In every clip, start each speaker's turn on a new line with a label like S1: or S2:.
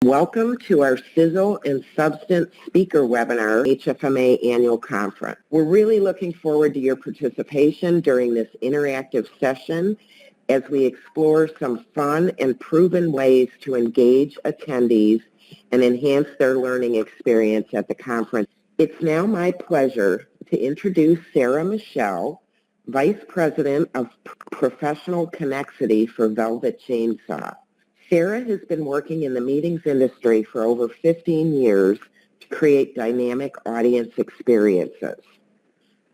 S1: Welcome to our Sizzle and Substance Speaker Webinar HFMA Annual Conference. We're really looking forward to your participation during this interactive session as we explore some fun and proven ways to engage attendees and enhance their learning experience at the conference. It's now my pleasure to introduce Sarah Michelle, Vice President of Professional Connexity for Velvet Chainsaw. Sarah has been working in the meetings industry for over 15 years to create dynamic audience experiences.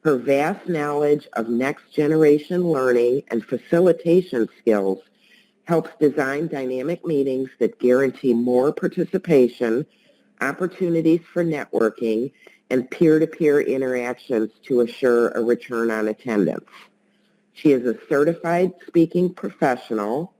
S1: Her vast knowledge of next-generation learning and facilitation skills helps design dynamic meetings that guarantee more participation, opportunities for networking, and peer-to-peer interactions to assure a return on attendance. She is a certified speaking professional,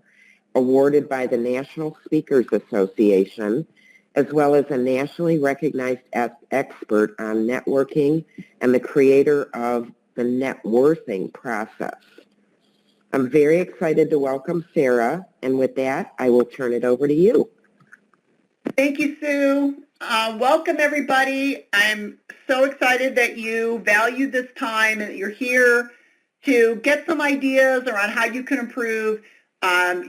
S1: awarded by the National Speakers Association, as well as a nationally recognized expert on networking and the creator of the networthing process. I'm very excited to welcome Sarah, and with that, I will turn it over to you.
S2: Thank you, Sue. Welcome, everybody. I'm so excited that you valued this time and that you're here to get some ideas around how you can improve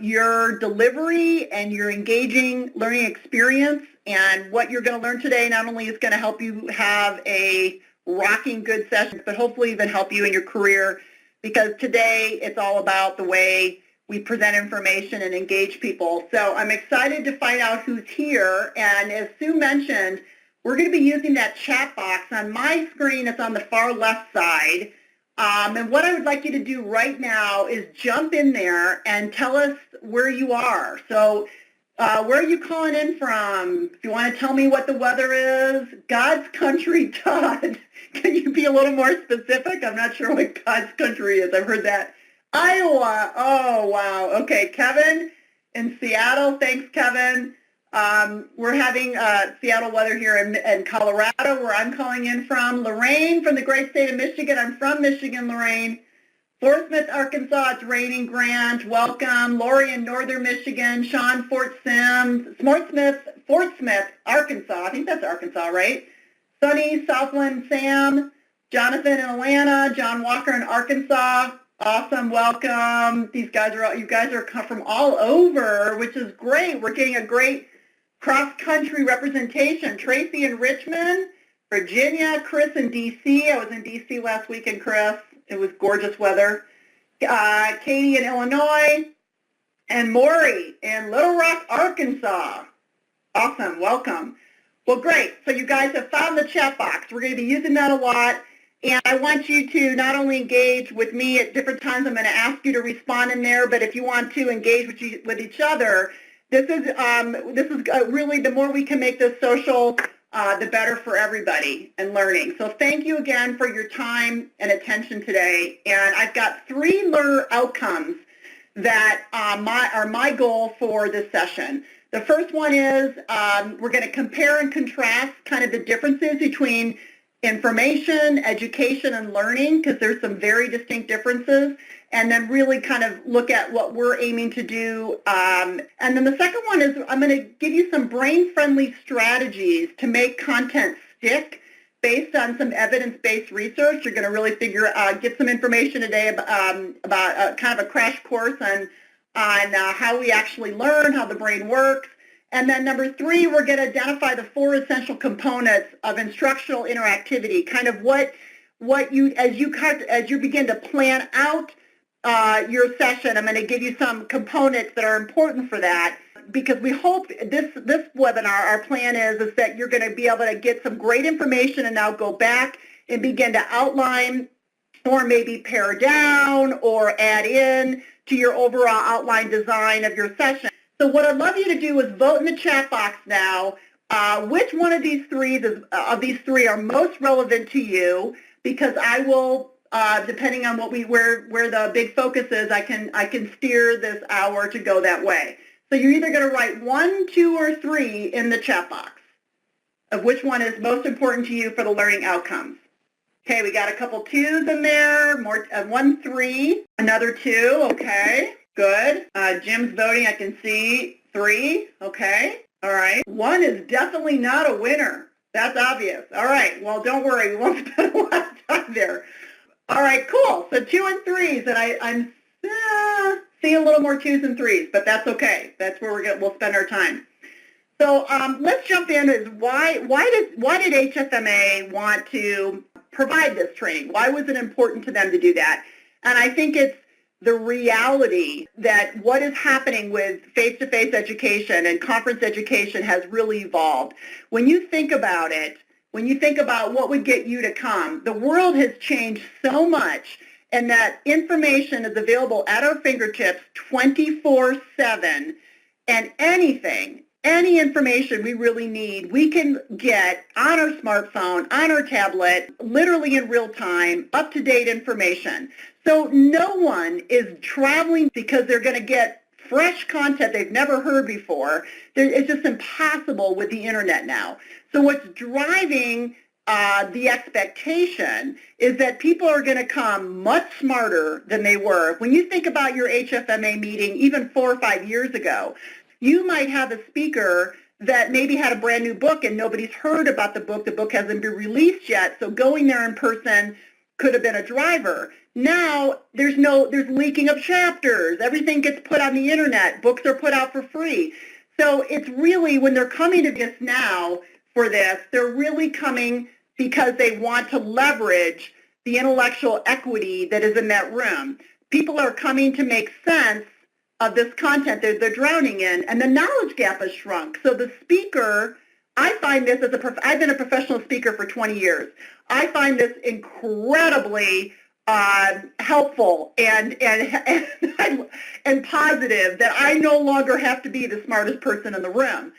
S2: your delivery and your engaging learning experience. And what you're going to learn today not only is going to help you have a rocking good session, but hopefully even help you in your career, because today it's all about the way we present information and engage people. So I'm excited to find out who's here. And as Sue mentioned, we're going to be using that chat box. On my screen, it's on the far left side. And what I would like you to do right now is jump in there and tell us where you are. So where are you calling in from? If you want to tell me what the weather is, God's country, Todd. Can you be a little more specific? I'm not sure what God's country is. I've heard that. Iowa. Oh, wow. Okay, Kevin in Seattle. Thanks, Kevin. We're having Seattle weather here in Colorado, where I'm calling in from. Lorraine from the great state of Michigan. I'm from Michigan, Lorraine. Fort Smith, Arkansas. It's raining. Grant, welcome. Lori in northern Michigan. Sean, Fort Smith, Arkansas. I think that's Arkansas, right? Sunny, Southland, Sam. Jonathan in Atlanta. John Walker in Arkansas. Awesome, welcome. You guys are from all over, which is great. We're getting a great cross-country representation. Tracy in Richmond, Virginia, Chris in D.C. I was in D.C. last weekend, Chris. It was gorgeous weather. Katie in Illinois, and Maury in Little Rock, Arkansas. Awesome, welcome. Well, great. So you guys have found the chat box. We're going to be using that a lot. And I want you to not only engage with me at different times, I'm going to ask you to respond in there, but if you want to engage with each other, this is really, the more we can make this social, the better for everybody and learning. So thank you again for your time and attention today. And I've got 3 learner outcomes that are my goal for this session. The first one is we're going to compare and contrast kind of the differences between information, education, and learning, because there's some very distinct differences, and then really kind of look at what we're aiming to do. And then the second one is I'm going to give you some brain-friendly strategies to make content stick based on some evidence-based research. You're going to really get some information today about kind of a crash course on how we actually learn, how the brain works. And then number 3, we're going to identify the 4 essential components of instructional interactivity, kind of as you begin to plan out your session. I'm going to give you some components that are important for that, because we hope this webinar, our plan is that you're going to be able to get some great information and now go back and begin to outline or maybe pare down or add in to your overall outline design of your session. So what I'd love you to do is vote in the chat box now. Which one of these three are most relevant to you? Because I will, depending on where the big focus is, I can steer this hour to go that way. So you're either going to write 1, 2, or 3 in the chat box of which one is most important to you for the learning outcomes. Okay, we got a couple 2s in there. More 1, 3, another 2. Okay. Good. Jim's voting. I can see 3. Okay. All right. 1 is definitely not a winner. That's obvious. All right. Well, don't worry. We won't spend a lot of time there. All right, cool. So 2 and 3s, and I'm seeing a little more 2s and 3s, but that's okay. That's where we'll spend our time. So let's jump in. Why did HFMA want to provide this training? Why was it important to them to do that? And I think it's the reality that what is happening with face-to-face education and conference education has really evolved. When you think about it, when you think about what would get you to come, the world has changed so much, and that information is available at our fingertips 24/7, and any information we really need, we can get on our smartphone, on our tablet, literally in real time, up-to-date information. So no one is traveling because they're going to get fresh content they've never heard before. It's just impossible with the internet now. So what's driving the expectation is that people are going to come much smarter than they were. When you think about your HFMA meeting, even 4 or 5 years ago, you might have a speaker that maybe had a brand new book and nobody's heard about the book. The book hasn't been released yet, so going there in person could have been a driver. Now, there's leaking of chapters. Everything gets put on the internet. Books are put out for free. So it's really, when they're coming to this now for this, they're really coming because they want to leverage the intellectual equity that is in that room. People are coming to make sense of this content that they're drowning in, and the knowledge gap has shrunk. So the speaker, I find this I've been a professional speaker for 20 years. I find this incredibly helpful and positive that I no longer have to be the smartest person in the room.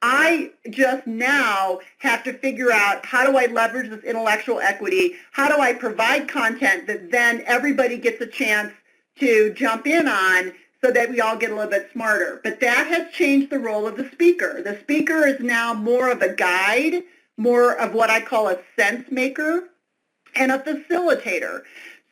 S2: I just now have to figure out, how do I leverage this intellectual equity? How do I provide content that then everybody gets a chance to jump in on, so that we all get a little bit smarter? But that has changed the role of the speaker. The speaker is now more of a guide, more of what I call a sense maker, and a facilitator.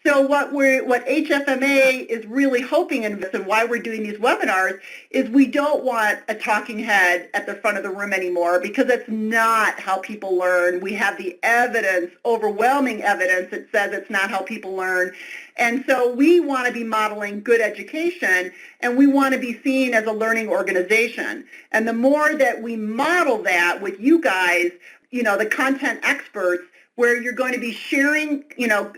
S2: So what HFMA is really hoping in this, and why we're doing these webinars, is we don't want a talking head at the front of the room anymore, because that's not how people learn. We have the evidence, overwhelming evidence, that says it's not how people learn. And so we want to be modeling good education, and we want to be seen as a learning organization. And the more that we model that with you guys, the content experts, where you're going to be sharing,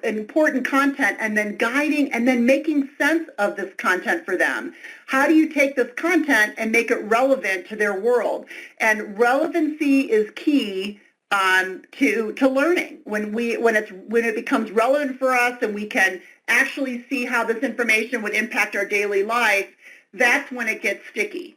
S2: important content, and then guiding and then making sense of this content for them. How do you take this content and make it relevant to their world? And relevancy is key to learning. When it becomes relevant for us and we can actually see how this information would impact our daily life, that's when it gets sticky.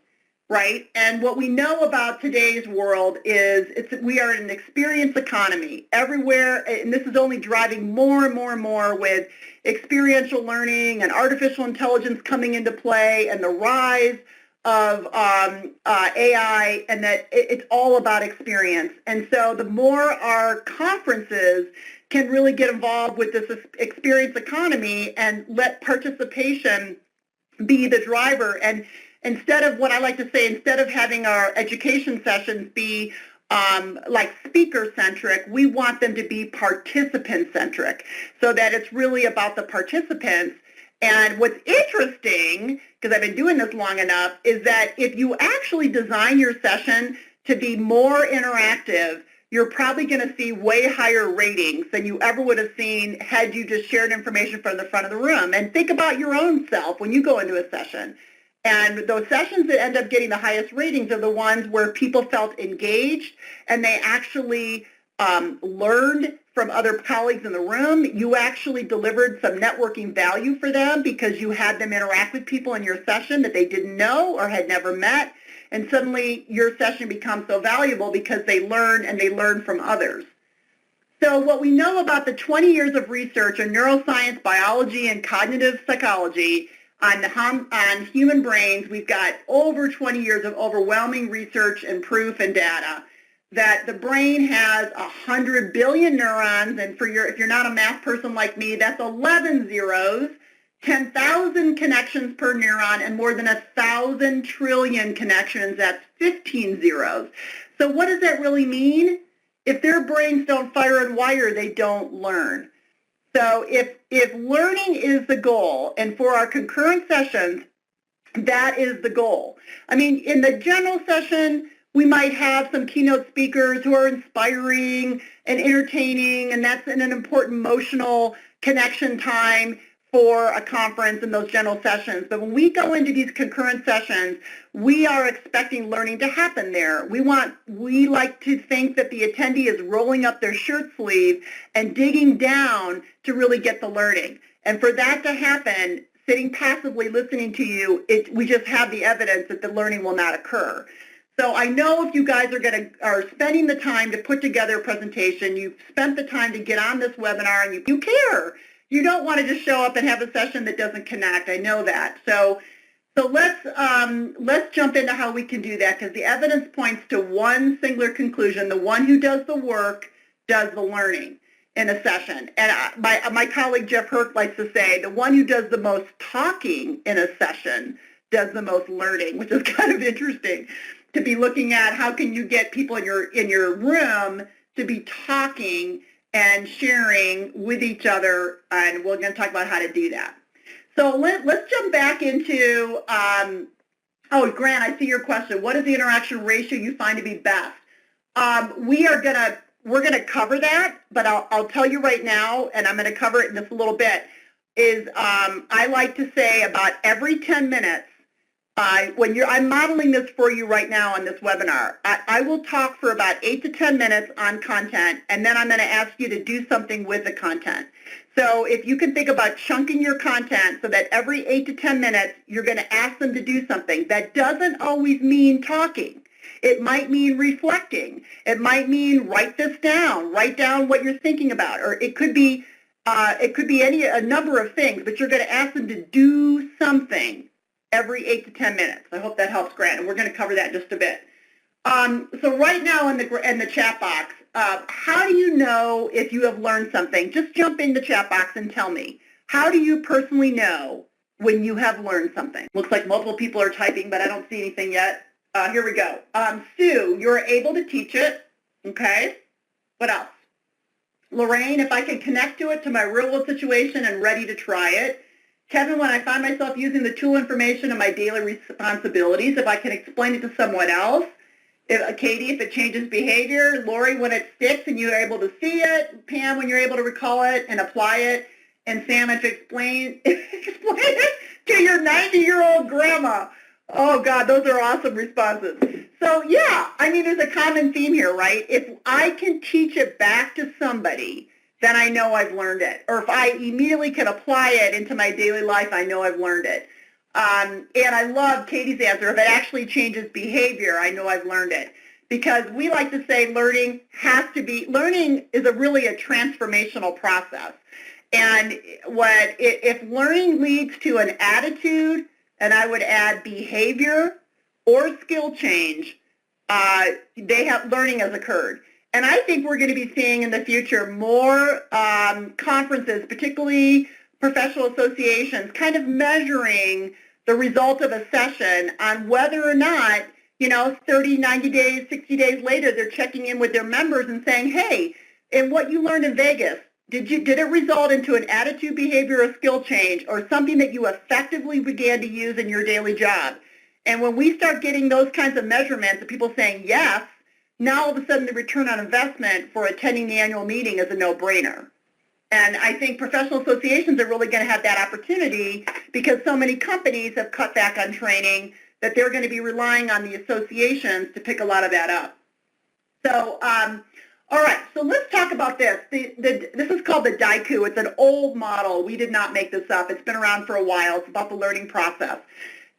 S2: Right? And what we know about today's world is we are in an experience economy everywhere, and this is only driving more and more and more with experiential learning and artificial intelligence coming into play, and the rise of AI, and that it's all about experience. And so the more our conferences can really get involved with this experience economy and let participation be the driver, and instead of what I like to say, instead of having our education sessions be like speaker-centric, we want them to be participant-centric, so that it's really about the participants. And what's interesting, because I've been doing this long enough, is that if you actually design your session to be more interactive, you're probably going to see way higher ratings than you ever would have seen had you just shared information from the front of the room. And think about your own self when you go into a session. And those sessions that end up getting the highest ratings are the ones where people felt engaged and they actually learned from other colleagues in the room. You actually delivered some networking value for them because you had them interact with people in your session that they didn't know or had never met. And suddenly your session becomes so valuable because they learn, and they learn from others. So what we know about the 20 years of research in neuroscience, biology, and cognitive psychology on human brains, we've got over 20 years of overwhelming research and proof and data that the brain has 100 billion neurons, and if you're not a math person like me, that's 11 zeros 10,000 connections per neuron, and more than 1,000 trillion connections. That's 15 zeros. So what does that really mean? If their brains don't fire and wire, they don't learn. So if learning is the goal, and for our concurrent sessions, that is the goal. I mean, in the general session, we might have some keynote speakers who are inspiring and entertaining, and that's an important emotional connection time for a conference in those general sessions. But when we go into these concurrent sessions, we are expecting learning to happen there. We like to think that the attendee is rolling up their shirt sleeve and digging down to really get the learning. And for that to happen, sitting passively listening to you, we just have the evidence that the learning will not occur. So I know if you guys are spending the time to put together a presentation, you've spent the time to get on this webinar, and you care. You don't want to just show up and have a session that doesn't connect. I know that. So let's jump into how we can do that, because the evidence points to one singular conclusion: the one who does the work does the learning in a session. And my colleague Jeff Herc likes to say, the one who does the most talking in a session does the most learning, which is kind of interesting to be looking at. How can you get people in your room to be talking and sharing with each other? And we're going to talk about how to do that. So let's jump back into, oh, Grant, I see your question. What is the interaction ratio you find to be best? We're going to cover that, but I'll tell you right now, and I'm going to cover it in just a little bit, is I like to say about every 10 minutes, I'm modeling this for you right now on this webinar. I will talk for about 8 to 10 minutes on content, and then I'm going to ask you to do something with the content. So if you can think about chunking your content so that every 8 to 10 minutes you're going to ask them to do something. That doesn't always mean talking. It might mean reflecting. It might mean write this down. Write down what you're thinking about. Or it could be a number of things, but you're going to ask them to do something every 8 to 10 minutes. I hope that helps, Grant, and we're going to cover that in just a bit. So right now in the chat box, how do you know if you have learned something? Just jump in the chat box and tell me. How do you personally know when you have learned something? Looks like multiple people are typing, but I don't see anything yet. Here we go. Sue, you're able to teach it. Okay. What else? Lorraine, if I can connect to it to my real-world situation and ready to try it. Kevin, when I find myself using the tool information in my daily responsibilities, if I can explain it to someone else. Katie, if it changes behavior. Lori, when it sticks and you're able to see it. Pam, when you're able to recall it and apply it. And Sam, if explain it to your 90-year-old grandma. Oh, God, those are awesome responses. So, yeah, I mean, there's a common theme here, right? If I can teach it back to somebody, then I know I've learned it. Or if I immediately can apply it into my daily life, I know I've learned it. And I love Katie's answer. If it actually changes behavior, I know I've learned it. Because we like to say learning is really a transformational process. And if learning leads to an attitude, and I would add behavior or skill change, learning has occurred. And I think we're going to be seeing in the future more conferences, particularly professional associations, kind of measuring the result of a session on whether or not, 30, 90 days, 60 days later, they're checking in with their members and saying, hey, in what you learned in Vegas, did it result into an attitude, behavior, or skill change, or something that you effectively began to use in your daily job? And when we start getting those kinds of measurements of people saying yes, now all of a sudden the return on investment for attending the annual meeting is a no-brainer. And I think professional associations are really going to have that opportunity because so many companies have cut back on training that they're going to be relying on the associations to pick a lot of that up. So, all right, so let's talk about this. This is called the DIKW. It's an old model. We did not make this up. It's been around for a while. It's about the learning process.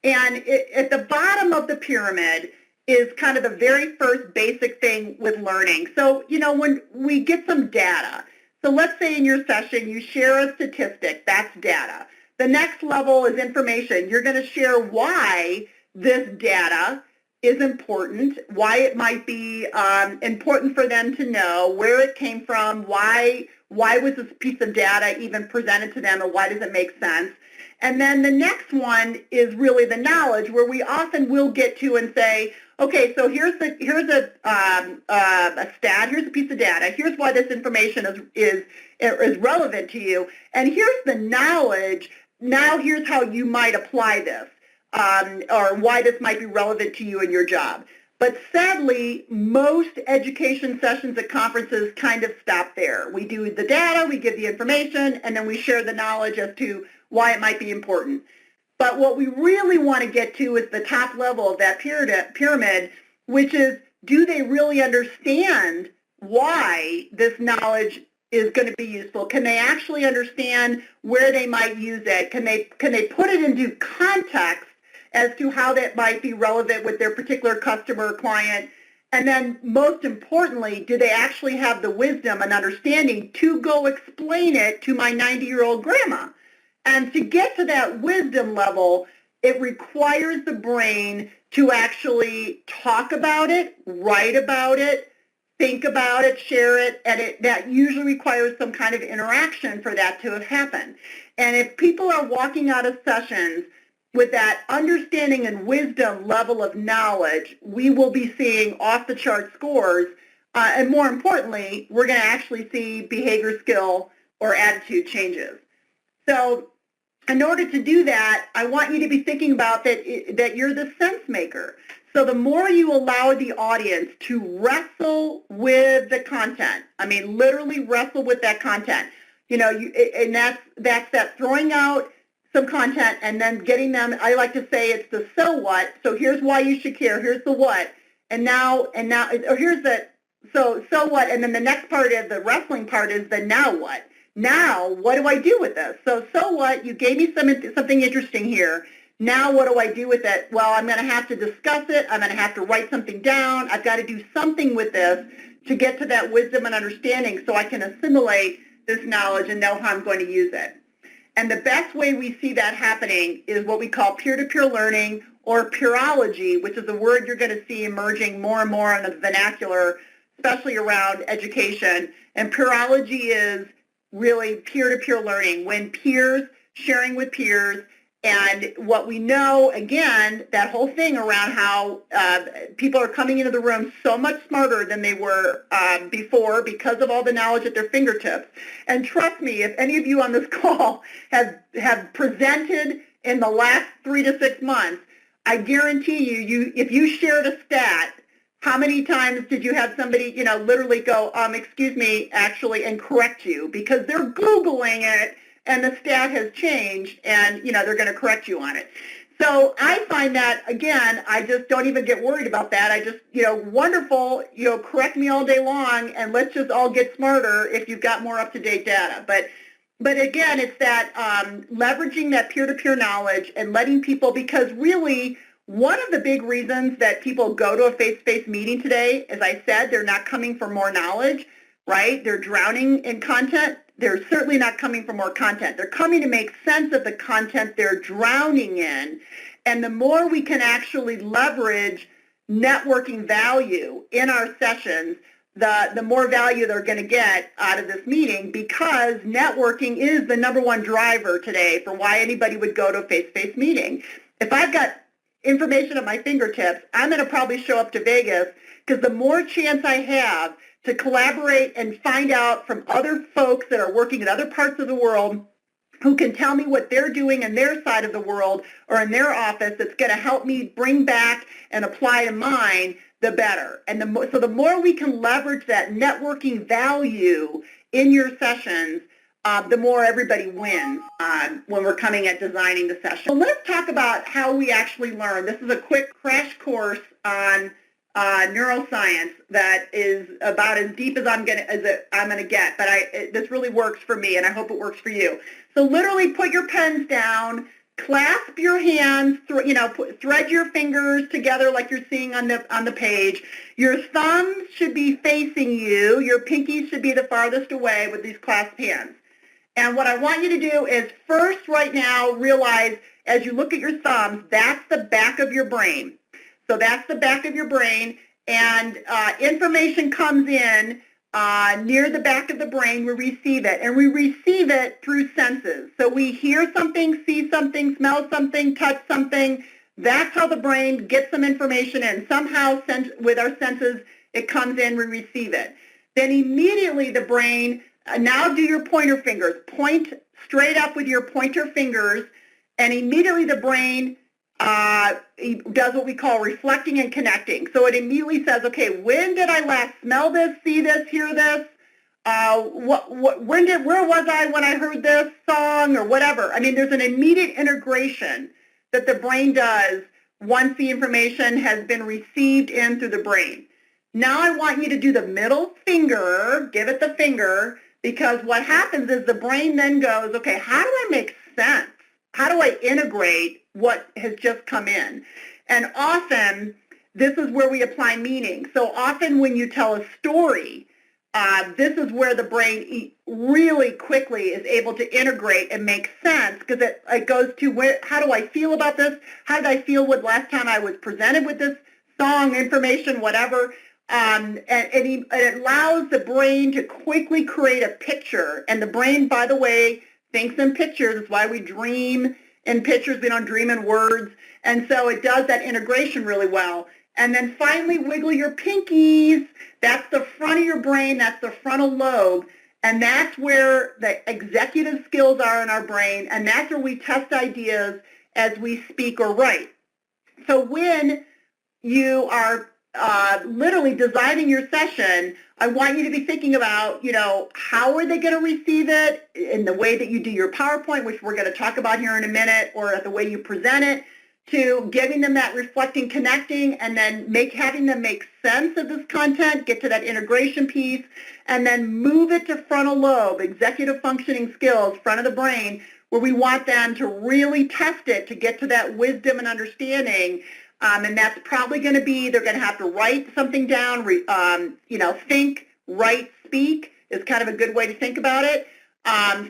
S2: And at the bottom of the pyramid is kind of the very first basic thing with learning. So, when we get some data, so let's say in your session you share a statistic, that's data. The next level is information. You're going to share why this data is important, why it might be important for them to know, where it came from, why was this piece of data even presented to them, and why does it make sense. And then the next one is really the knowledge, where we often will get to and say, okay, so here's a stat, here's a piece of data, here's why this information is relevant to you, and here's the knowledge. Now here's how you might apply this, or why this might be relevant to you in your job. But sadly, most education sessions at conferences kind of stop there. We do the data, we give the information, and then we share the knowledge as to why it might be important. But what we really want to get to is the top level of that pyramid, which is, do they really understand why this knowledge is going to be useful? Can they actually understand where they might use it? Can they put it into context as to how that might be relevant with their particular customer or client? And then most importantly, do they actually have the wisdom and understanding to go explain it to my 90-year-old grandma? And to get to that wisdom level, it requires the brain to actually talk about it, write about it, think about it, share it, and that usually requires some kind of interaction for that to have happened. And if people are walking out of sessions with that understanding and wisdom level of knowledge, we will be seeing off-the-chart scores, and more importantly, we're going to actually see behavior, skill, or attitude changes. So in order to do that, I want you to be thinking about that you're the sense maker. So the more you allow the audience to wrestle with the content, I mean literally wrestle with that content, and that's that throwing out some content and then getting them, I like to say it's the so what, so here's why you should care, here's the what, and now, or here's the, so what, and then the next part of the wrestling part is the now what. Now, what do I do with this? So what? You gave me something interesting here. Now, what do I do with it? Well, I'm going to have to discuss it. I'm going to have to write something down. I've got to do something with this to get to that wisdom and understanding so I can assimilate this knowledge and know how I'm going to use it. And the best way we see that happening is what we call peer-to-peer learning, or peerology, which is a word you're going to see emerging more and more in the vernacular, especially around education. And peerology is really peer-to-peer learning, when peers sharing with peers. And what we know, again, that whole thing around how people are coming into the room so much smarter than they were before because of all the knowledge at their fingertips. And trust me, if any of you on this call have presented in the last 3 to 6 months, I guarantee you, if you shared a stat, how many times did you have somebody, literally go, excuse me, actually, and correct you? Because they're Googling it, and the stat has changed, and, they're going to correct you on it. So I find that, again, I just don't even get worried about that. I just, wonderful, correct me all day long, and let's just all get smarter if you've got more up-to-date data. But again, it's that leveraging that peer-to-peer knowledge and letting people, because really, one of the big reasons that people go to a face-to-face meeting today, as I said, they're not coming for more knowledge, right? They're drowning in content. They're certainly not coming for more content. They're coming to make sense of the content they're drowning in. And the more we can actually leverage networking value in our sessions, the more value they're going to get out of this meeting, because networking is the #1 driver today for why anybody would go to a face-to-face meeting. If I've got information at my fingertips, I'm going to probably show up to Vegas, because the more chance I have to collaborate and find out from other folks that are working in other parts of the world who can tell me what they're doing in their side of the world or in their office that's going to help me bring back and apply to mine, the better. And so the more we can leverage that networking value in your sessions, the more everybody wins when we're coming at designing the session. So let's talk about how we actually learn. This is a quick crash course on neuroscience that is about as deep as I'm gonna get, but this really works for me, and I hope it works for you. So literally put your pens down, clasp your hands, thread your fingers together like you're seeing on the page. Your thumbs should be facing you. Your pinkies should be the farthest away with these clasped hands. And what I want you to do is first, right now, realize as you look at your thumbs, that's the back of your brain. So that's the back of your brain, and information comes in near the back of the brain, we receive it, and we receive it through senses. So we hear something, see something, smell something, touch something. That's how the brain gets some information in. Somehow, with our senses, it comes in, we receive it. Then immediately the brain, now do your pointer fingers. Point straight up with your pointer fingers, and immediately the brain does what we call reflecting and connecting. So it immediately says, okay, when did I last smell this, see this, hear this? Where was I when I heard this song or whatever? I mean, there's an immediate integration that the brain does once the information has been received in through the brain. Now I want you to do the middle finger, give it the finger, because what happens is the brain then goes, okay, how do I make sense? How do I integrate what has just come in? And often, this is where we apply meaning. So often when you tell a story, this is where the brain really quickly is able to integrate and make sense, because it goes to how do I feel about this? How did I feel with last time I was presented with this song, information, whatever? And it allows the brain to quickly create a picture. And the brain, by the way, thinks in pictures. That's why we dream in pictures. We don't dream in words. And so it does that integration really well. And then finally, wiggle your pinkies. That's the front of your brain. That's the frontal lobe. And that's where the executive skills are in our brain. And that's where we test ideas as we speak or write. So when you are literally designing your session, I want you to be thinking about, how are they going to receive it in the way that you do your PowerPoint, which we're going to talk about here in a minute, or the way you present it, to giving them that reflecting, connecting, and then having them make sense of this content, get to that integration piece, and then move it to frontal lobe, executive functioning skills, front of the brain, where we want them to really test it to get to that wisdom and understanding. And that's probably going to be, they're going to have to write something down, think, write, speak is kind of a good way to think about it.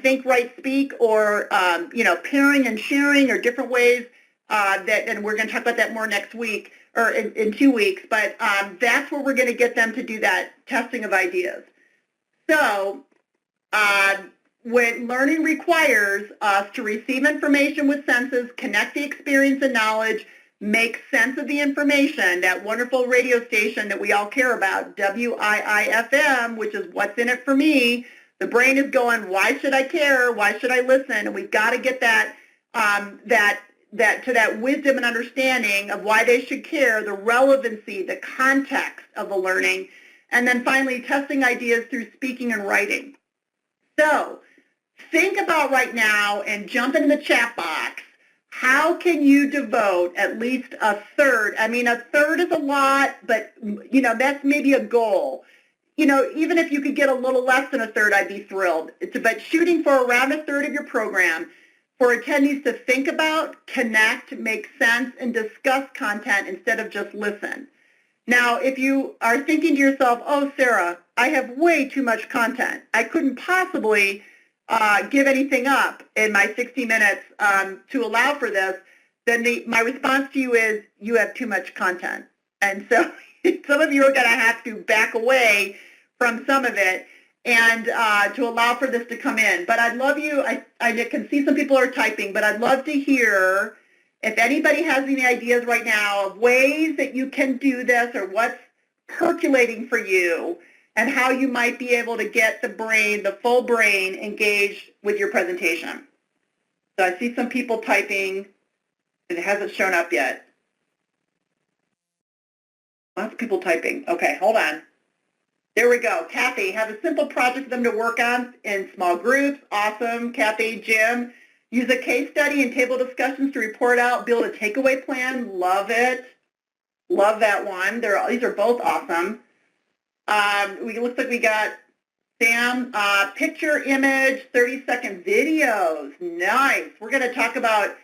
S2: Think, write, speak, or, pairing and sharing are different ways and we're going to talk about that more next week, or in 2 weeks, but that's where we're going to get them to do that testing of ideas. So when learning requires us to receive information with senses, connect the experience and knowledge, make sense of the information, that wonderful radio station that we all care about, WIIFM, which is what's in it for me. The brain is going, why should I care? Why should I listen? And we've got to get that to that wisdom and understanding of why they should care, the relevancy, the context of the learning, and then finally testing ideas through speaking and writing. So think about right now and jump into the chat box. How can you devote at least a third? I mean, a third is a lot, but, that's maybe a goal. Even if you could get a little less than a third, I'd be thrilled. It's about shooting for around a third of your program for attendees to think about, connect, make sense, and discuss content instead of just listen. Now, if you are thinking to yourself, oh, Sarah, I have way too much content. I couldn't possibly give anything up in my 60 minutes to allow for this, then my response to you is you have too much content. And so some of you are going to have to back away from some of it and to allow for this to come in. But I'd love you, I can see some people are typing, but I'd love to hear if anybody has any ideas right now of ways that you can do this or what's percolating for you, and how you might be able to get the brain, the full brain, engaged with your presentation. So I see some people typing. It hasn't shown up yet. Lots of people typing. Okay, hold on. There we go. Kathy, have a simple project for them to work on in small groups. Awesome. Kathy, Jim, use a case study and table discussions to report out, build a takeaway plan. Love it. Love that one. These are both awesome. Looks like we got Sam, picture, image, 30-second videos. Nice. We're going to talk about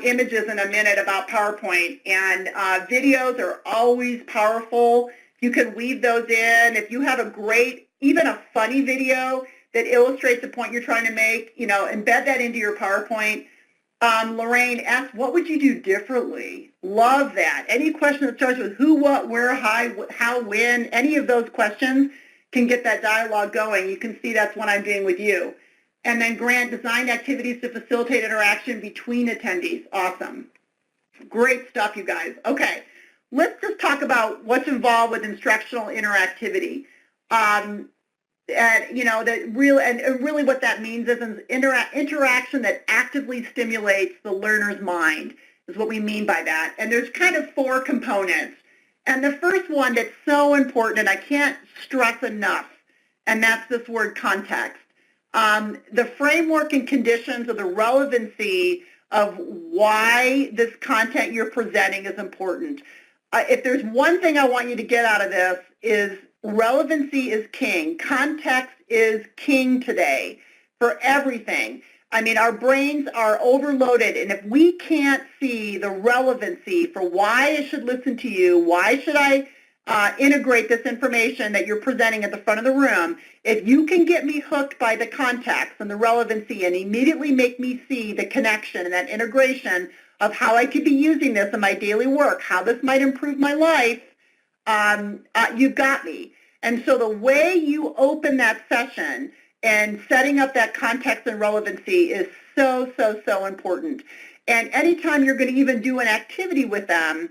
S2: images in a minute about PowerPoint, and videos are always powerful. You can weave those in. If you have a great, even a funny video that illustrates the point you're trying to make, embed that into your PowerPoint. Lorraine asked, what would you do differently? Love that. Any question that starts with who, what, where, how, when, any of those questions can get that dialogue going. You can see that's what I'm doing with you. And then Grant, designed activities to facilitate interaction between attendees. Awesome. Great stuff, you guys. Okay, let's just talk about what's involved with instructional interactivity. And you know, really what that means is an interaction that actively stimulates the learner's mind is what we mean by that. And there's kind of 4 components. And the first one that's so important, and I can't stress enough, and that's this word context. The framework and conditions of the relevancy of why this content you're presenting is important. If there's one thing I want you to get out of this is relevancy is king. Context is king today for everything. I mean, our brains are overloaded, and if we can't see the relevancy for why I should listen to you, why should I integrate this information that you're presenting at the front of the room, if you can get me hooked by the context and the relevancy and immediately make me see the connection and that integration of how I could be using this in my daily work, how this might improve my life, you've got me. And so the way you open that session and setting up that context and relevancy is so, so, so important. And anytime you're going to even do an activity with them,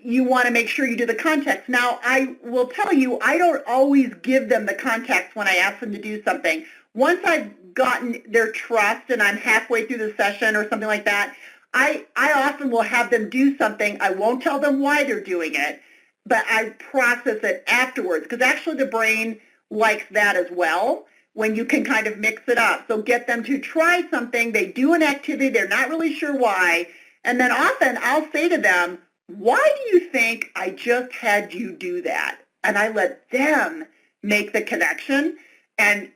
S2: you want to make sure you do the context. Now, I will tell you, I don't always give them the context when I ask them to do something. Once I've gotten their trust and I'm halfway through the session or something like that, I often will have them do something. I won't tell them why they're doing it, but I process it afterwards, because actually the brain likes that as well when you can kind of mix it up. So get them to try something, they do an activity, they're not really sure why, and then often I'll say to them, why do you think I just had you do that? And I let them make the connection, and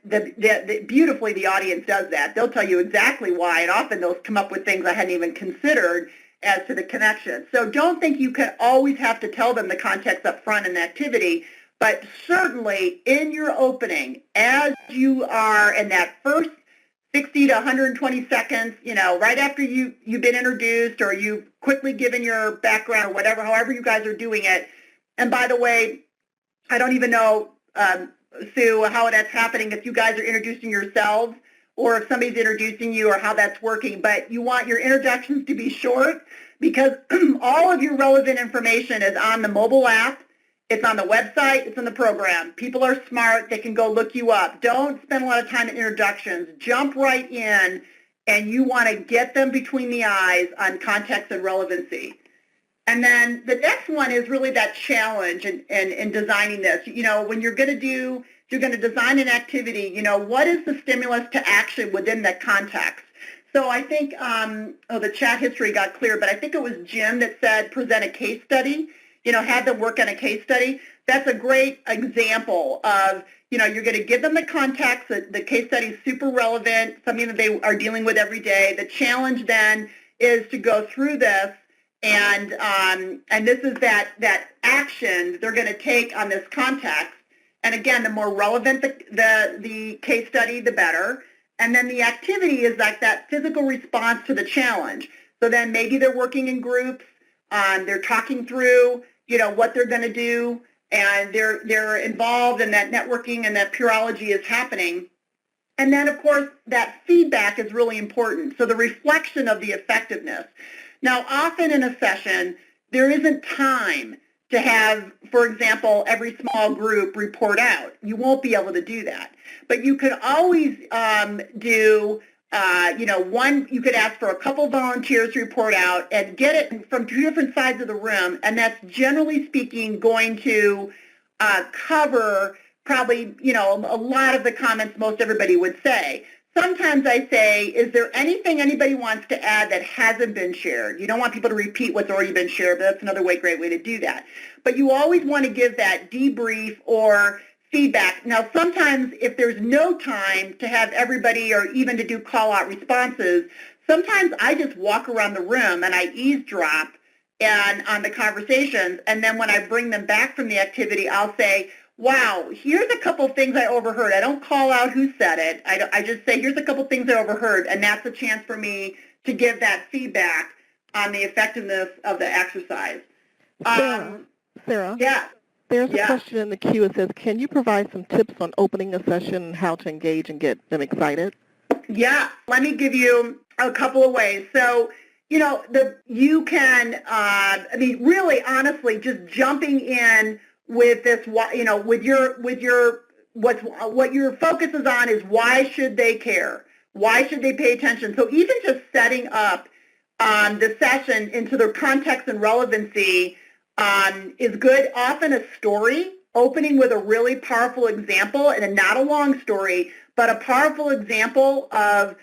S2: beautifully the audience does that. They'll tell you exactly why, and often they'll come up with things I hadn't even considered as to the connection. So don't think you can always have to tell them the context up front in the activity, but certainly in your opening, as you are in that first 60 to 120 seconds, you know, right after you've been introduced or you've quickly given your background or whatever, however you guys are doing it. And by the way, I don't even know, Sue, how that's happening if you guys are introducing yourselves or if somebody's introducing you or how that's working, but you want your introductions to be short because all of your relevant information is on the mobile app, it's on the website, it's in the program. People are smart, they can go look you up. Don't spend a lot of time in introductions. Jump right in, and you want to get them between the eyes on context and relevancy. And then the next one is really that challenge in designing this. You know, when you're going to design an activity, you know, what is the stimulus to action within that context? So I think, the chat history got clear, but I think it was Jim that said present a case study, you know, have them work on a case study. That's a great example of, you know, you're going to give them the context, the case study is super relevant, something that they are dealing with every day. The challenge then is to go through this and this is that action they're going to take on this context. And again, the more relevant the case study, the better. And then the activity is like that physical response to the challenge. So then maybe they're working in groups, they're talking through, you know, what they're going to do, and they're involved in that networking and that peerology is happening. And then, of course, that feedback is really important. So the reflection of the effectiveness. Now, often in a session, there isn't time to have, for example, every small group report out. You won't be able to do that. But you could always do, you know, you could ask for a couple volunteers to report out and get it from 2 different sides of the room, and that's generally speaking going to cover probably, you know, a lot of the comments most everybody would say. Sometimes I say, is there anything anybody wants to add that hasn't been shared? You don't want people to repeat what's already been shared, but that's another great way to do that. But you always want to give that debrief or feedback. Now, sometimes if there's no time to have everybody or even to do call-out responses, sometimes I just walk around the room and I eavesdrop on the conversations, and then when I bring them back from the activity, I'll say, wow, here's a couple things I overheard. I don't call out who said it. I just say, here's a couple things I overheard, and that's a chance for me to give that feedback on the effectiveness of the exercise.
S3: Sarah?
S2: Yeah.
S3: There's a
S2: Yeah.
S3: question in the queue. It says, can you provide some tips on opening a session and how to engage and get them excited?
S2: Yeah, let me give you a couple of ways. So, you can, really, honestly, just jumping in with this, what your focus is on is why should they care? Why should they pay attention? So even just setting up the session into their context and relevancy is good. Often a story, opening with a really powerful example, and not a long story, but a powerful example of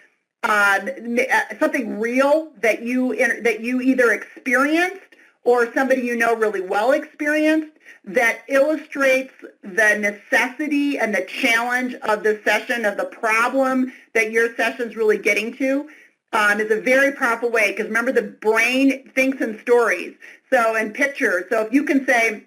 S2: something real that you either experienced or somebody you know really well experienced, that illustrates the necessity and the challenge of the session, of the problem that your session's really getting to, is a very powerful way, because remember, the brain thinks in stories, so in pictures. So if you can say,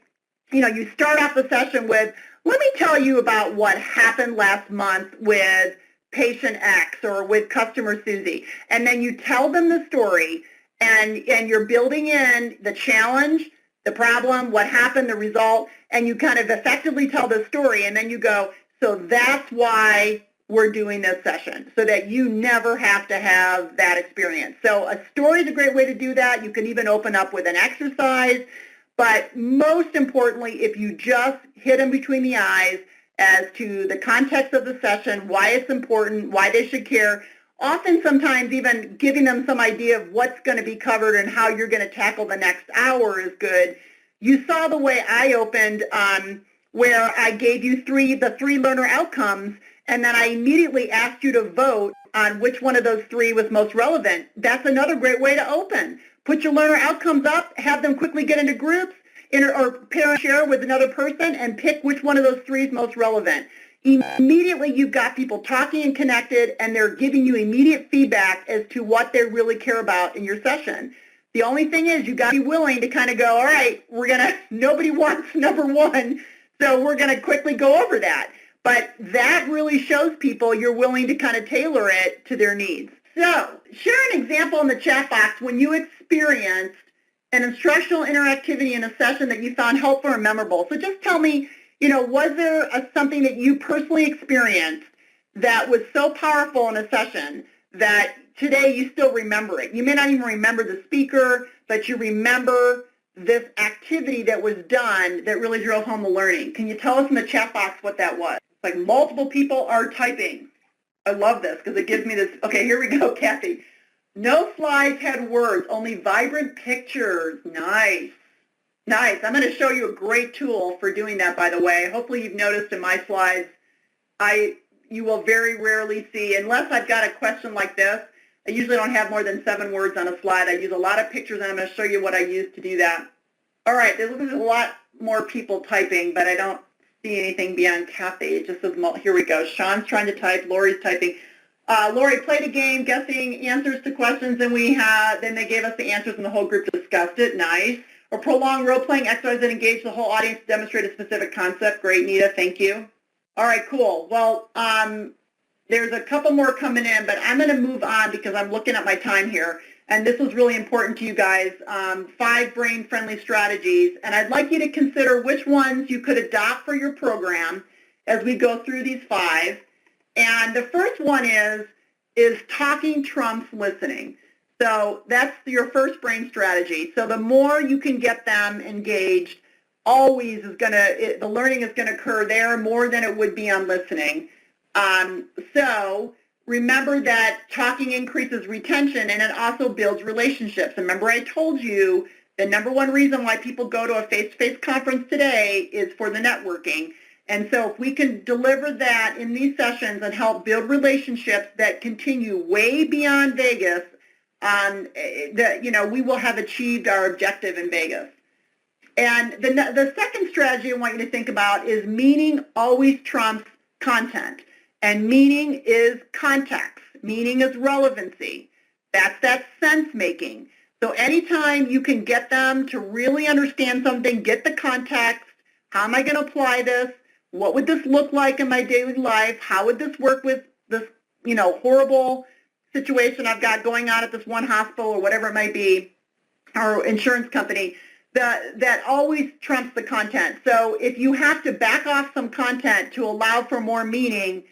S2: you start off the session with, let me tell you about what happened last month with patient X or with customer Susie, and then you tell them the story, and you're building in the challenge, the problem, what happened, the result, and you kind of effectively tell the story, and then you go, so that's why we're doing this session, so that you never have to have that experience. So a story is a great way to do that. You can even open up with an exercise, but most importantly, if you just hit them between the eyes as to the context of the session, why it's important, why they should care, often sometimes even giving them some idea of what's going to be covered and how you're going to tackle the next hour is good. You saw the way I opened where I gave you the three learner outcomes, and then I immediately asked you to vote on which one of those three was most relevant. That's another great way to open. Put your learner outcomes up, have them quickly get into groups, or pair and share with another person, and pick which one of those three is most relevant. Immediately you've got people talking and connected, and they're giving you immediate feedback as to what they really care about in your session. The only thing is you got to be willing to kind of go, all right, nobody wants number one, so we're going to quickly go over that. But that really shows people you're willing to kind of tailor it to their needs. So share an example in the chat box when you experienced an instructional interactivity in a session that you found helpful or memorable. So just tell me, was there something that you personally experienced that was so powerful in a session that today you still remember it? You may not even remember the speaker, but you remember this activity that was done that really drove home the learning. Can you tell us in the chat box what that was? Like multiple people are typing. I love this because it gives me this. Okay, here we go, Kathy. No slides had words, only vibrant pictures. Nice. Nice. I'm going to show you a great tool for doing that, by the way. Hopefully you've noticed in my slides, you will very rarely see, unless I've got a question like this, I usually don't have more than 7 words on a slide. I use a lot of pictures, and I'm going to show you what I use to do that. All right, there's a lot more people typing, but I don't see anything beyond Kathy. It just says, here we go. Sean's trying to type. Lori's typing. Lori played a game guessing answers to questions, and then they gave us the answers, and the whole group discussed it. Nice. Or prolonged role-playing exercise that engaged the whole audience to demonstrate a specific concept. Great, Nita. Thank you. All right, cool. Well, there's a couple more coming in, but I'm going to move on because I'm looking at my time here. And this was really important to you guys, 5 brain-friendly strategies. And I'd like you to consider which ones you could adopt for your program as we go through these 5. And the first one is talking trumps listening. So that's your first brain strategy. So the more you can get them engaged, always the learning is going to occur there more than it would be on listening. So remember that talking increases retention, and it also builds relationships. And remember I told you the number one reason why people go to a face-to-face conference today is for the networking. And so if we can deliver that in these sessions and help build relationships that continue way beyond Vegas, we will have achieved our objective in Vegas. And the second strategy I want you to think about is meaning always trumps content. And meaning is context. Meaning is relevancy. That's that sense making. So anytime you can get them to really understand something, get the context, how am I going to apply this? What would this look like in my daily life? How would this work with this, horrible situation I've got going on at this one hospital or whatever it might be, or insurance company? that always trumps the content. So if you have to back off some content to allow for more meaning,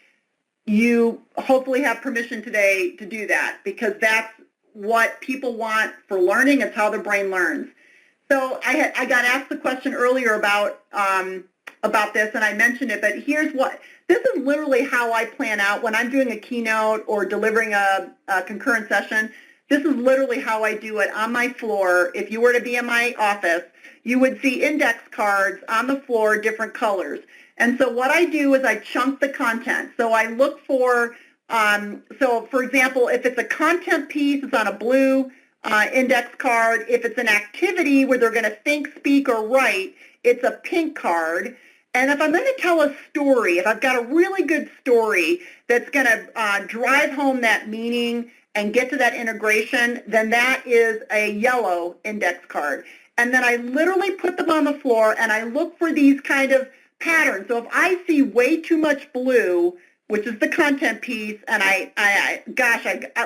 S2: you hopefully have permission today to do that, because that's what people want for learning. It's how the brain learns. So I got asked the question earlier about this, and I mentioned it, but this is literally how I plan out when I'm doing a keynote or delivering a concurrent session. This is literally how I do it on my floor. If you were to be in my office, you would see index cards on the floor, different colors. And so what I do is I chunk the content. So I look for, so for example, if it's a content piece, it's on a blue index card. If it's an activity where they're going to think, speak, or write, it's a pink card. And if I'm going to tell a story, if I've got a really good story that's going to drive home that meaning and get to that integration, then that is a yellow index card. And then I literally put them on the floor and I look for these kind of patterns. So if I see way too much blue, which is the content piece, and I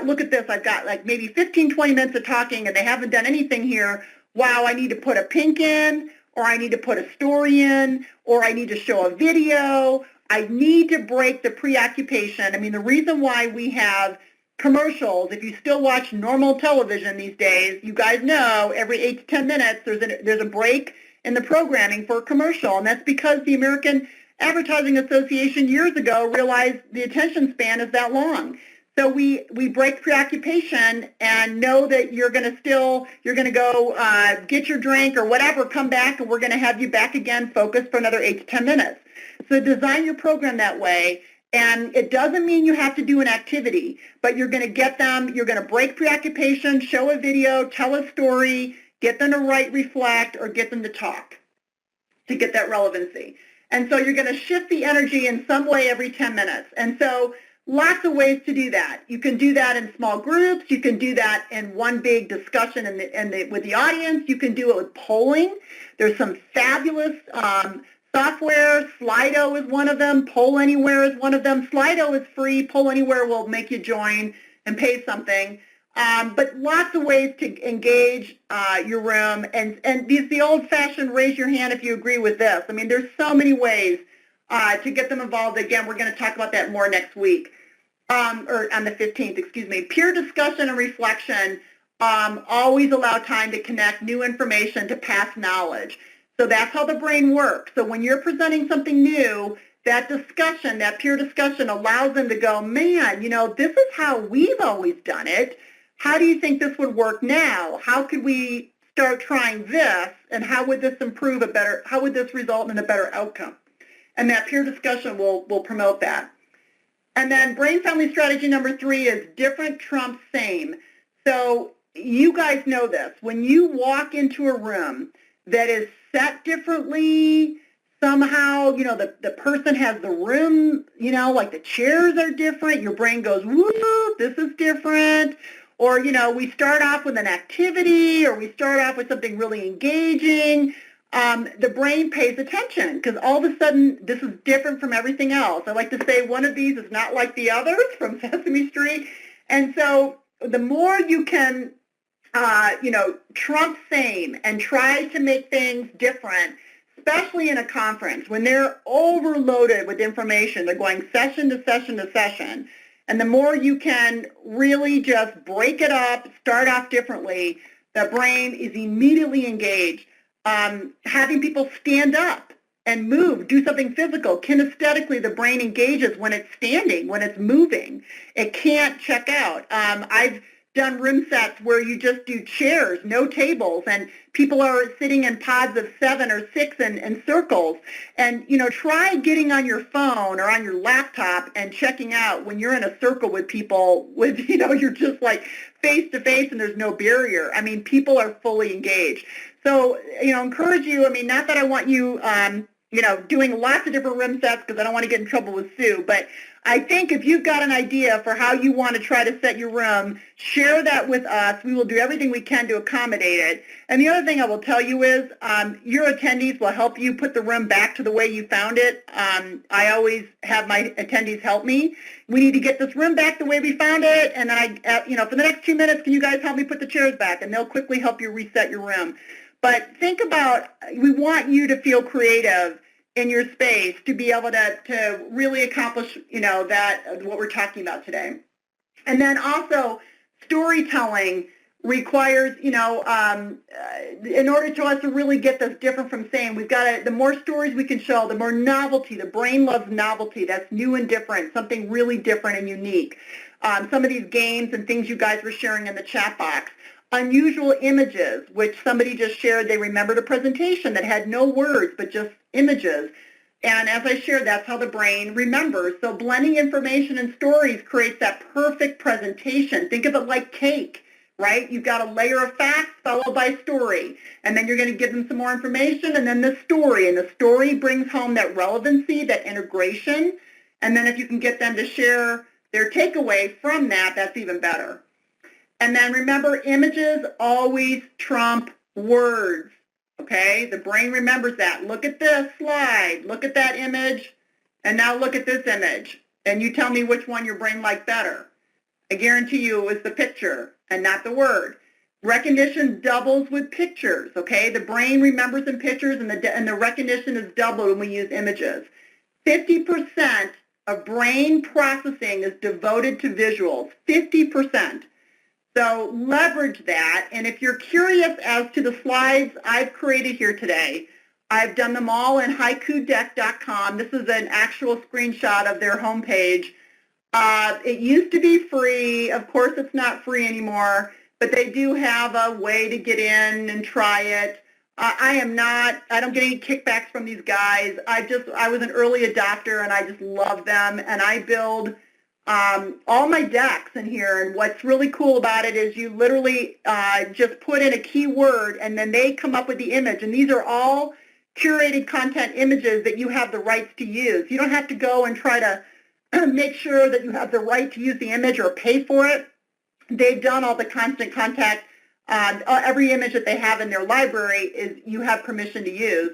S2: look at this, I've got like maybe 15, 20 minutes of talking and they haven't done anything here. Wow, I need to put a pink in, or I need to put a story in, or I need to show a video. I need to break the preoccupation. I mean, the reason why we have commercials, if you still watch normal television these days, you guys know every 8 to 10 minutes there's a break in the programming for a commercial, and that's because the American Advertising Association years ago realized the attention span is that long. So we break preoccupation and know that you're going to go get your drink or whatever, come back, and we're going to have you back again focused for another 8 to 10 minutes. So design your program that way. And it doesn't mean you have to do an activity, but you're going to get them, you're going to break preoccupation, show a video, tell a story, get them to write, reflect, or get them to talk to get that relevancy. And so you're going to shift the energy in some way every 10 minutes. And so lots of ways to do that. You can do that in small groups. You can do that in one big discussion with the audience. You can do it with polling. There's some fabulous software. Slido is one of them. Poll Anywhere is one of them. Slido is free. Poll Anywhere will make you join and pay something. But lots of ways to engage your room. And the old-fashioned raise your hand if you agree with this. I mean, there's so many ways to get them involved. Again, we're going to talk about that more next week, or on the 15th, excuse me. Peer discussion and reflection always allow time to connect new information to past knowledge. So that's how the brain works. So when you're presenting something new, that discussion, that peer discussion allows them to go, man, you know, this is how we've always done it. How do you think this would work now? How could we start trying this? And how would this how would this result in a better outcome? And that peer discussion will promote that. And then brain family strategy number 3 is different trumps same. So you guys know this. When you walk into a room that is set differently, somehow, you know, the person has the room, you know, like the chairs are different, your brain goes, woo, this is different. Or, you know, we start off with an activity, or we start off with something really engaging. The brain pays attention because all of a sudden this is different from everything else. I like to say one of these is not like the others from Sesame Street. And so the more you can, you know, trump same and try to make things different, especially in a conference when they're overloaded with information, they're going session to session to session. And the more you can really just break it up, start off differently, the brain is immediately engaged. Having people stand up and move, do something physical. Kinesthetically, the brain engages when it's standing, when it's moving. It can't check out. I've done room sets where you just do chairs, no tables, and people are sitting in pods of 7 or 6 in circles. And, you know, try getting on your phone or on your laptop and checking out when you're in a circle with people with, you know, you're just like face to face and there's no barrier. I mean, people are fully engaged. So, you know, encourage you, I mean, not that I want you, you know, doing lots of different room sets because I don't want to get in trouble with Sue, but I think if you've got an idea for how you want to try to set your room, share that with us. We will do everything we can to accommodate it. And the other thing I will tell you is your attendees will help you put the room back to the way you found it. I always have my attendees help me. We need to get this room back the way we found it, and then you know, for the next 2 minutes, can you guys help me put the chairs back? And they'll quickly help you reset your room. But think about, we want you to feel creative in your space to be able to really accomplish, what we're talking about today. And then also, storytelling requires, in order for us to really get this different from saying, the more stories we can show, the more novelty. The brain loves novelty. That's new and different, something really different and unique. Some of these games and things you guys were sharing in the chat box. Unusual images, which somebody just shared, they remembered a presentation that had no words but just images. And as I shared, that's how the brain remembers. So blending information and stories creates that perfect presentation. Think of it like cake, right? You've got a layer of facts followed by story. And then you're going to give them some more information and then the story. And the story brings home that relevancy, that integration. And then if you can get them to share their takeaway from that, that's even better. And then remember, images always trump words, okay? The brain remembers that. Look at this slide. Look at that image. And now look at this image. And you tell me which one your brain liked better. I guarantee you it was the picture and not the word. Recognition doubles with pictures, okay? The brain remembers in pictures and the recognition is doubled when we use images. 50% of brain processing is devoted to visuals, 50%. So leverage that, and if you're curious as to the slides I've created here today, I've done them all in haikudeck.com. This is an actual screenshot of their homepage. It used to be free. Of course, it's not free anymore, but they do have a way to get in and try it. I don't get any kickbacks from these guys. I was an early adopter, and I just love them, and I build all my decks in here, and what's really cool about it is you literally just put in a keyword and then they come up with the image, and these are all curated content images that you have the rights to use. You don't have to go and try to make sure that you have the right to use the image or pay for it. They've done all the constant contact. Every image that they have in their library is you have permission to use.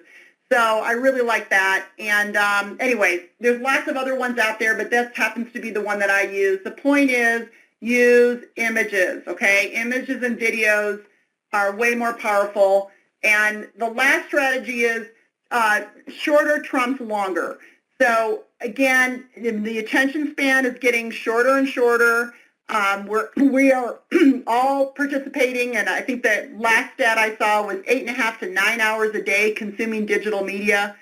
S2: So I really like that. And anyways, there's lots of other ones out there, but this happens to be the one that I use. The point is use images, okay? Images and videos are way more powerful. And the last strategy is shorter trumps longer. So again, the attention span is getting shorter and shorter. We are all participating, and I think the last stat I saw was 8.5 to 9 hours a day consuming digital media.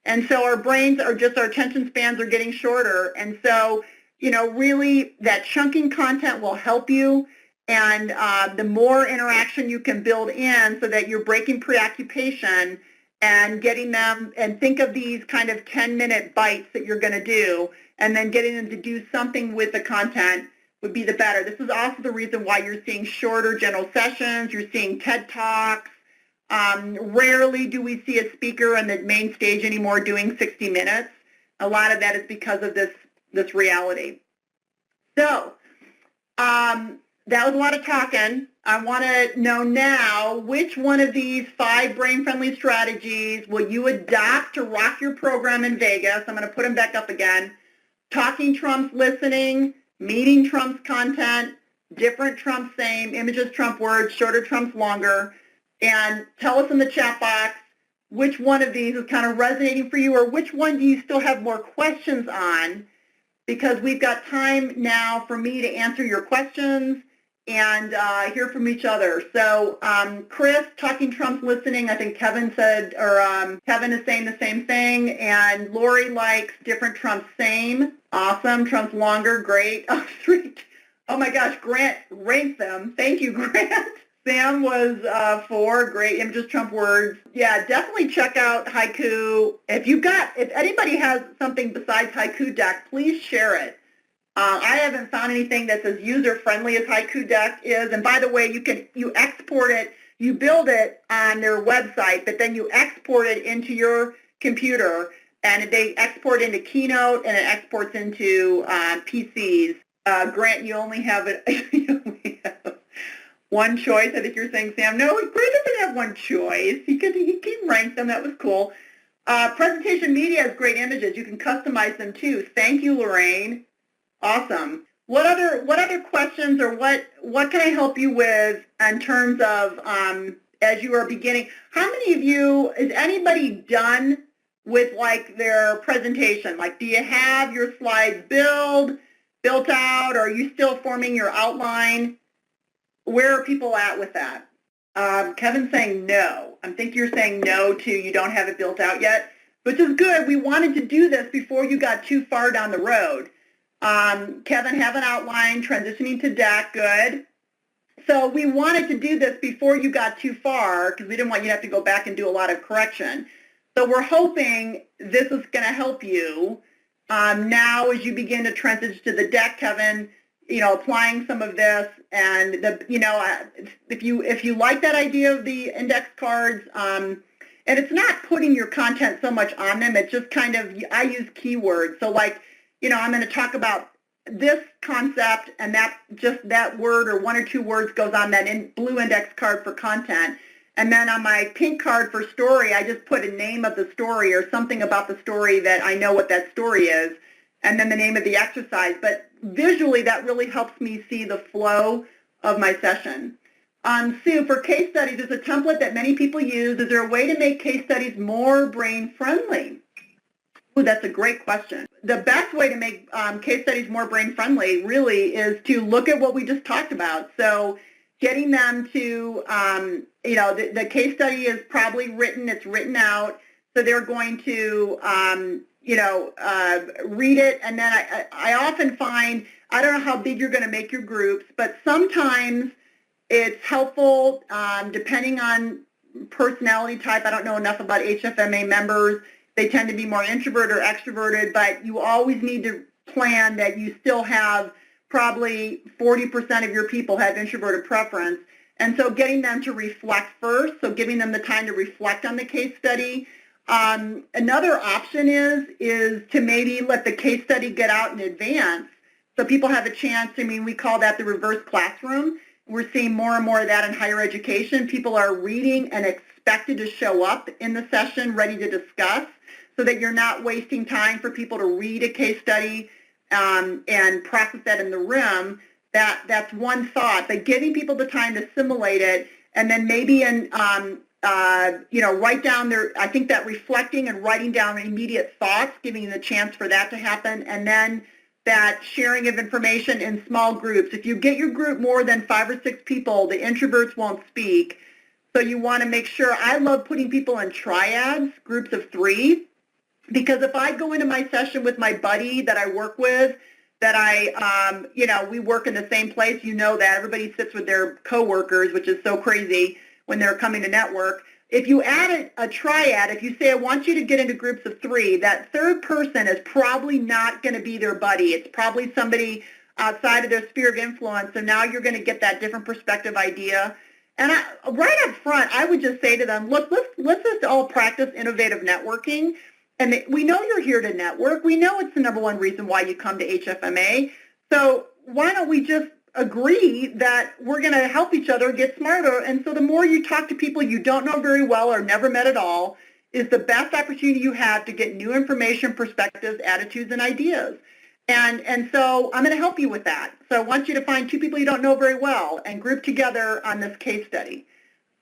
S2: And so our brains are our attention spans are getting shorter. And so, really that chunking content will help you. And the more interaction you can build in so that you're breaking preoccupation and getting them, and think of these kind of 10-minute bites that you're going to do, and then getting them to do something with the content would be the better. This is also the reason why you're seeing shorter general sessions, you're seeing TED Talks. Rarely do we see a speaker on the main stage anymore doing 60 minutes. A lot of that is because of this reality. So that was a lot of talking. I want to know now which one of these 5 brain-friendly strategies will you adopt to rock your program in Vegas. I'm going to put them back up again. Talking trumps listening. Meeting trumps content, different trumps same, images trump words, shorter trumps longer. And tell us in the chat box which one of these is kind of resonating for you, or which one do you still have more questions on, because we've got time now for me to answer your questions and hear from each other. So Chris, talking trumps listening, I think Kevin said, or Kevin is saying the same thing, and Lori likes different trumps same. Awesome. Trumps longer. Great. Oh, sweet. Oh my gosh. Grant ranked them. Thank you, Grant. Sam was 4. Great. Images trump words. Yeah, definitely check out Haiku. If anybody has something besides Haiku Deck, please share it. I haven't found anything that's as user-friendly as Haiku Deck is. And by the way, you export it, you build it on their website, but then you export it into your computer. And they export into Keynote, and it exports into PCs. Grant, you only have one choice. I think you're saying, Sam. No, Grant doesn't have one choice. He can rank them. That was cool. Presentation media has great images. You can customize them too. Thank you, Lorraine. Awesome. What other questions, or what can I help you with in terms of as you are beginning. How many of you, is anybody done with like their presentation? Like, do you have your slides built out, or are you still forming your outline? Where are people at with that? Kevin's saying no. I think you're saying no too. You don't have it built out yet, which is good. We wanted to do this before you got too far down the road. Kevin, have an outline, transitioning to DAC, good. So we wanted to do this before you got too far because we didn't want you to have to go back and do a lot of correction. So we're hoping this is going to help you now as you begin to transition to the deck, Kevin, applying some of this. And, if you like that idea of the index cards, and it's not putting your content so much on them, it's just kind of, I use keywords. So like, I'm going to talk about this concept, and that word or one or two words goes on that blue index card for content. And then on my pink card for story, I just put a name of the story or something about the story that I know what that story is, and then the name of the exercise. But visually, that really helps me see the flow of my session. Sue, for case studies, there's a template that many people use. Is there a way to make case studies more brain-friendly? Ooh, that's a great question. The best way to make case studies more brain-friendly really is to look at what we just talked about. So getting them to, the case study is probably written, it's written out, so they're going to, read it, and then I often find, I don't know how big you're going to make your groups, but sometimes it's helpful, depending on personality type. I don't know enough about HFMA members. They tend to be more introverted or extroverted, but you always need to plan that you still have probably 40% of your people have introverted preference. And so getting them to reflect first, so giving them the time to reflect on the case study. Another option is to maybe let the case study get out in advance so people have a chance. I mean, we call that the reverse classroom. We're seeing more and more of that in higher education. People are reading and expected to show up in the session ready to discuss, so that you're not wasting time for people to read a case study and process that in the room. That's one thought, but giving people the time to simulate it, and then maybe write down I think that reflecting and writing down immediate thoughts, giving you the chance for that to happen, and then that sharing of information in small groups. If you get your group more than 5 or 6 people, the introverts won't speak. So you want to make sure, I love putting people in triads, groups of 3, because if I go into my session with my buddy that I work with, that we work in the same place, that everybody sits with their coworkers, which is so crazy when they're coming to network. If you add a triad, if you say, I want you to get into groups of 3, that third person is probably not going to be their buddy. It's probably somebody outside of their sphere of influence, so now you're going to get that different perspective idea. And right up front, I would just say to them, look, let's just all practice innovative networking. And we know you're here to network. We know it's the #1 reason why you come to HFMA. So why don't we just agree that we're going to help each other get smarter? And so the more you talk to people you don't know very well or never met at all is the best opportunity you have to get new information, perspectives, attitudes, and ideas. And so I'm going to help you with that. So I want you to find 2 people you don't know very well and group together on this case study.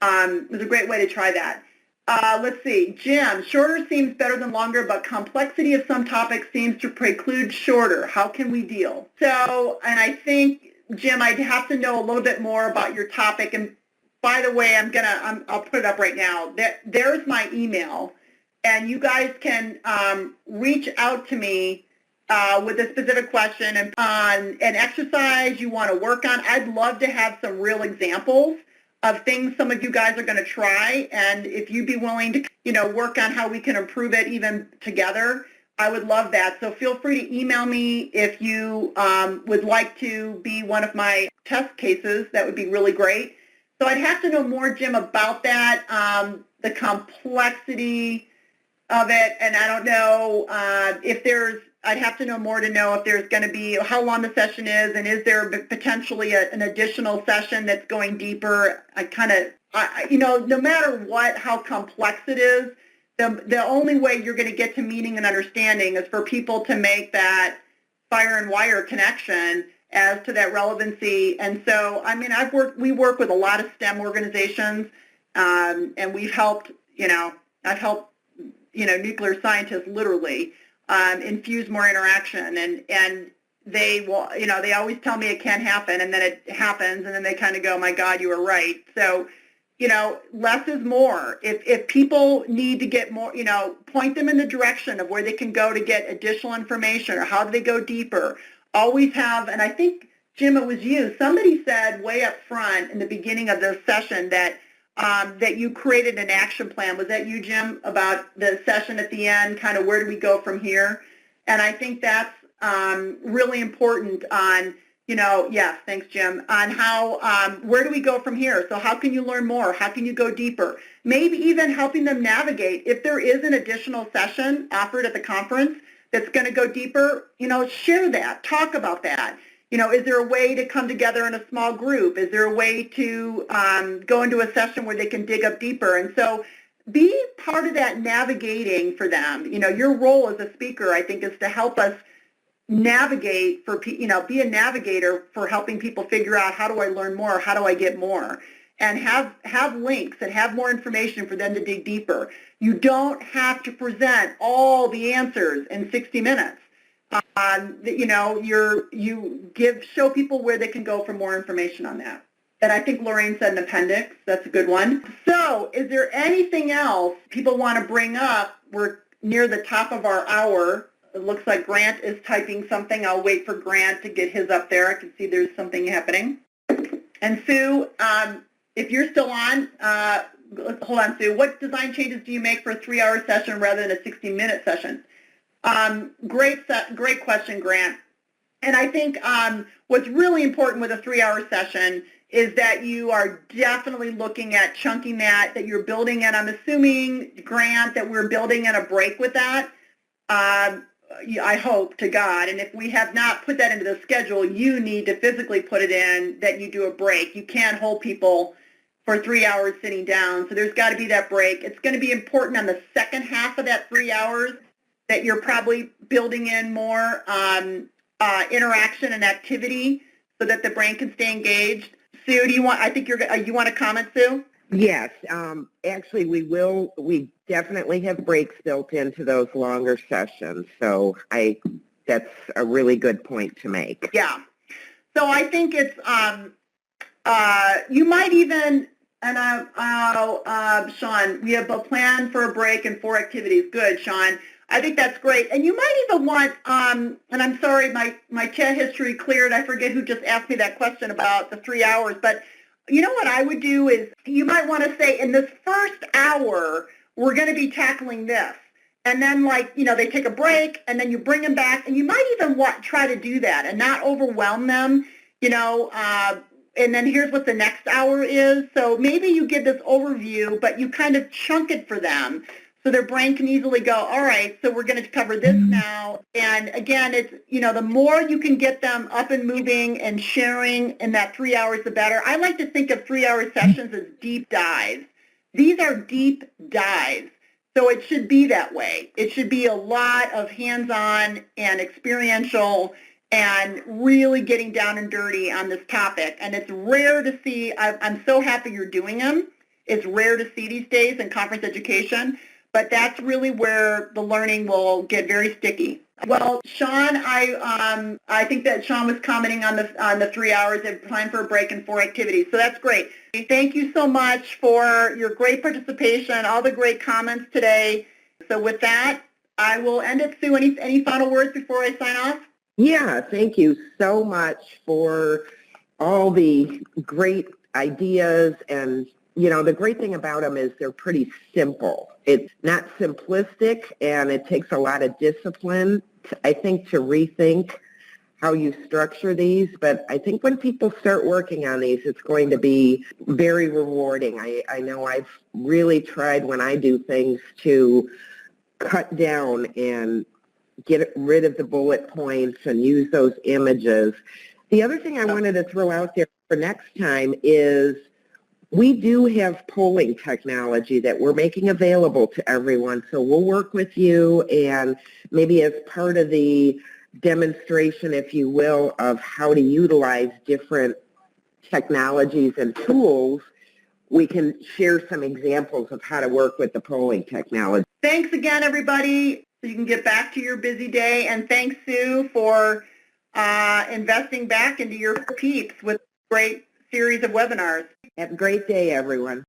S2: It was a great way to try that. Let's see, Jim, shorter seems better than longer, but complexity of some topics seems to preclude shorter. How can we deal? So, and I think, Jim, I'd have to know a little bit more about your topic. And by the way, I'll put it up right now. There's my email, and you guys can reach out to me with a specific question and on an exercise you want to work on. I'd love to have some real examples of things some of you guys are going to try, and if you'd be willing to, work on how we can improve it even together, I would love that. So feel free to email me if you would like to be one of my test cases. That would be really great. So I'd have to know more, Jim, about that, the complexity of it, and I don't know I'd have to know more to know if there's going to be, how long the session is, and is there potentially an additional session that's going deeper. No matter how complex it is, the only way you're going to get to meaning and understanding is for people to make that fire and wire connection as to that relevancy. And so, we work with a lot of STEM organizations, And we've helped, I've helped, nuclear scientists literally infuse more interaction, and they will, they always tell me it can happen, and then it happens, and then they kind of go, my God, you were right. So, less is more. If people need to get more, point them in the direction of where they can go to get additional information, or how do they go deeper. Always have, and I think, Jim, it was you, somebody said way up front in the beginning of the session that that you created an action plan. Was that you, Jim, about the session at the end, kind of where do we go from here? And I think that's really important on, yes, thanks, Jim, on how, where do we go from here? So how can you learn more? How can you go deeper? Maybe even helping them navigate. If there is an additional session offered at the conference that's going to go deeper, share that, talk about that. Is there a way to come together in a small group? Is there a way to go into a session where they can dig up deeper? And so be part of that navigating for them. Your role as a speaker, I think, is to help us navigate for, be a navigator for helping people figure out, how do I learn more? How do I get more? And have links and have more information for them to dig deeper. You don't have to present all the answers in 60 minutes. Show people where they can go for more information on that. And I think Lorraine said an appendix. That's a good one. So is there anything else people want to bring up? We're near the top of our hour. It looks like Grant is typing something. I'll wait for Grant to get his up there. I can see there's something happening. And Sue, if you're still on, hold on, Sue. What design changes do you make for a 3-hour session rather than a 60-minute session? Great question, Grant. And I think what's really important with a 3-hour session is that you are definitely looking at chunking that you're building in. I'm assuming, Grant, that we're building in a break with that. I hope to God. And if we have not put that into the schedule, you need to physically put it in that you do a break. You can't hold people for 3 hours sitting down. So there's got to be that break. It's going to be important on the second half of that 3 hours that you're probably building in more interaction and activity so that the brain can stay engaged. Sue, you want to comment, Sue?
S1: Yes, actually we definitely have breaks built into those longer sessions, so that's a really good point to make.
S2: Yeah, so I think it's, you might even, and Sean, we have a plan for a break and 4 activities. Good, Sean. I think that's great. And you might even want, and I'm sorry, my chat history cleared. I forget who just asked me that question about the 3 hours, but you know what I would do is you might want to say, in this first hour, we're going to be tackling this. And then, they take a break, and then you bring them back, and you might even try to do that and not overwhelm them, and then here's what the next hour is. So maybe you give this overview, but you kind of chunk it for them so their brain can easily go, all right, so we're going to cover this now. And again, it's, the more you can get them up and moving and sharing in that 3 hours, the better. I like to think of 3-hour sessions as deep dives. These are deep dives. So it should be that way. It should be a lot of hands-on and experiential and really getting down and dirty on this topic. And it's rare to see. I'm so happy you're doing them. It's rare to see these days in conference education. But that's really where the learning will get very sticky. Well, Sean, I think that Sean was commenting on the 3 hours and time for a break and 4 activities. So that's great. Thank you so much for your great participation, all the great comments today. So with that, I will end it. Sue, any final words before I sign off?
S1: Yeah, thank you so much for all the great ideas, and the great thing about them is they're pretty simple. It's not simplistic, and it takes a lot of discipline, I think, to rethink how you structure these. But I think when people start working on these, it's going to be very rewarding. I know I've really tried when I do things to cut down and get rid of the bullet points and use those images. The other thing I wanted to throw out there for next time is we do have polling technology that we're making available to everyone, so we'll work with you, and maybe as part of the demonstration, if you will, of how to utilize different technologies and tools, we can share some examples of how to work with the polling technology.
S2: Thanks again, everybody. So you can get back to your busy day. And thanks, Sue, for investing back into your peeps with a great series of webinars.
S1: Have a great day, everyone.